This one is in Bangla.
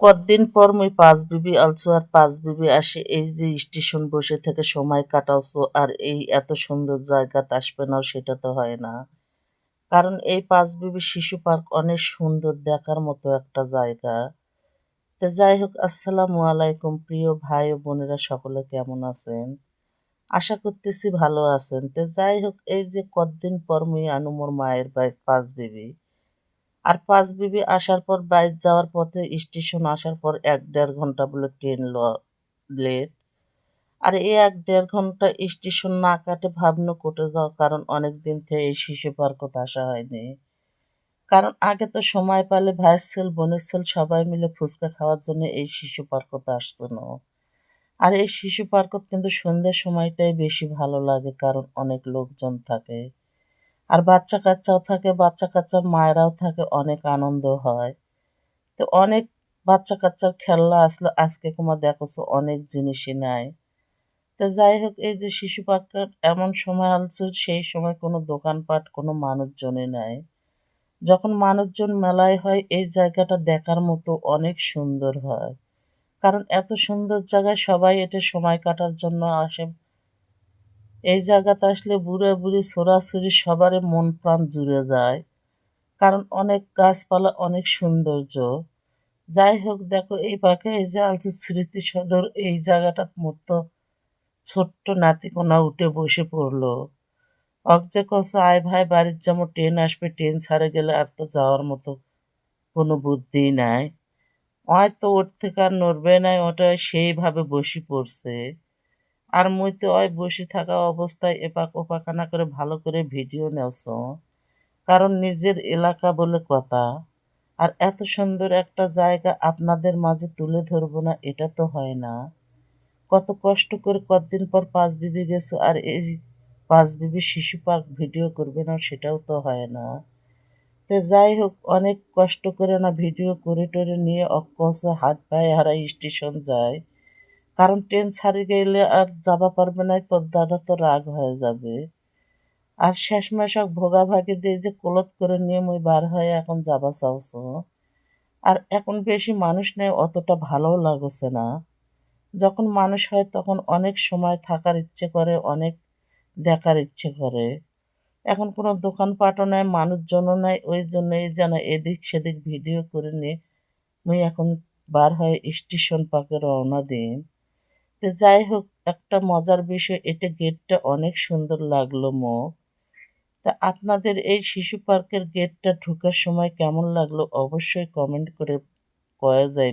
কতদিন পর মুই পাঁচবিবি আলছো আর পাঁচবিবি আসে এই যে স্টেশন বসে থেকে সময় কাটাওছো আর এই এত সুন্দর জায়গাতে আসবে নাও সেটা তো হয় না। কারণ এই পাঁচবিবি শিশু পার্ক অনেক সুন্দর দেখার মতো একটা জায়গা। তো যাই হোক, আসসালামু আলাইকুম প্রিয় ভাই ও বোনেরা, সকলে কেমন আছেন? আশা করতেছি ভালো আছেন। তো যাই হোক, এই যে কতদিন পর মুই আনু মোর মায়ের বাড়ি পাঁচবিবি। আর পাঁচবিবি আসার পর বাইর যাওয়ার পথে স্টেশন আসার পর ১-১.৫ ঘন্টা বলে ট্রেন লেট। আর এই ১-১.৫ ঘন্টা স্টেশন না কাটে ভাবনু কোটে যাওয়া, কারণ অনেক দিন থেকে এই শিশু পার্কত আসা হয়নি। কারণ আগে তো সময় পেলে ভাইয়ের ছেল বোনের ছেল সবাই মিলে ফুচকা খাওয়ার জন্য এই শিশু পার্কতে আসতো না। আর এই শিশু পার্কত কিন্তু সন্ধ্যের সময়টাই বেশি ভালো লাগে, কারণ অনেক লোকজন থাকে আর বাচ্চা কাচ্চাও থাকে, বাচ্চা কাচ্চার মায়েরাও থাকে, অনেক আনন্দ হয়। তো অনেক বাচ্চা কাচ্চার খেলনা আসলো, আজকে কুমা দেখোছো অনেক জিনিসই নাই। তো যাই হোক, এই যে শিশু পার্কের এমন সময় আলছো সেই সময় কোনো দোকানপাট কোনো মানুষজনই নাই। যখন মানুষজন মেলায় হয় এই জায়গাটা দেখার মতো অনেক সুন্দর হয়, কারণ এত সুন্দর জায়গায় সবাই এটা সময় কাটার জন্য আসে। এই জায়গাতে আসলে বুড়ো বুড়ি ছোড়াছুড়ি সবারই মন প্রাণ জুড়ে যায়, কারণ অনেক গাছপালা, অনেক সৌন্দর্য। যাই হোক, দেখো এই পাখে এই যে আলছে স্মৃতি সদর, এই জায়গাটা মতো ছোট্ট নাতিকোনা উঠে বসে পড়লো। অকজে কস আয় ভাই বাড়ির যেমন ট্রেন আসবে, ট্রেন ছাড়ে গেলে আর তো যাওয়ার মতো কোনো বুদ্ধি নাই। হয়তো ওর থেকে আর নড়বে নাই, ওটা সেইভাবে বসে পড়ছে। আর মুই তো ওই বসে থাকা অবস্থায় এপাক ওপাকানা করে ভালো করে ভিডিও নেওছ, কারণ নিজের এলাকা বলে কথা। আর এত সুন্দর একটা জায়গা আপনাদের মাঝে তুলে ধরবো না, এটা তো হয় না। কত কষ্ট করে কতদিন পর পাঁচবিবি গেছো আর এই পাঁচবিবি শিশু পার্ক ভিডিও করবে না, সেটাও তো হয় না। তো যাই হোক, অনেক কষ্ট করে না ভিডিও করে টোরে নিয়ে অক্কস হাত পায়ে হারাই স্টেশন যায়, কারণ ট্রেন ছাড়ি গেলে আর যাবা পারবে না, তোর দাদা তো রাগ হয়ে যাবে। আর শেষমেশ ভোগাভাগি দিয়ে যে কোলত করে নিয়ে মুই বার হয়ে এখন যাবা চাওছো। আর এখন বেশি মানুষ নেই, অতটা ভালোও লাগছে না। যখন মানুষ হয় তখন অনেক সময় থাকার ইচ্ছে করে, অনেক দেখার ইচ্ছে করে। এখন কোনো দোকানপাটও নাই, মানুষজনও নাই, ওই জন্যই যেন এদিক সেদিক ভিডিও করে নিয়ে মুই এখন বার হয়ে স্টেশন পাকে রওনা দিই। তো যাই হোক, একটা মজার বিষয়, এটা গেটটা অনেক সুন্দর লাগলো মো। তা আপনাদের এই শিশু পার্কের গেটটা ঢোকার সময় কেমন লাগলো অবশ্যই কমেন্ট করে কয়া যায়।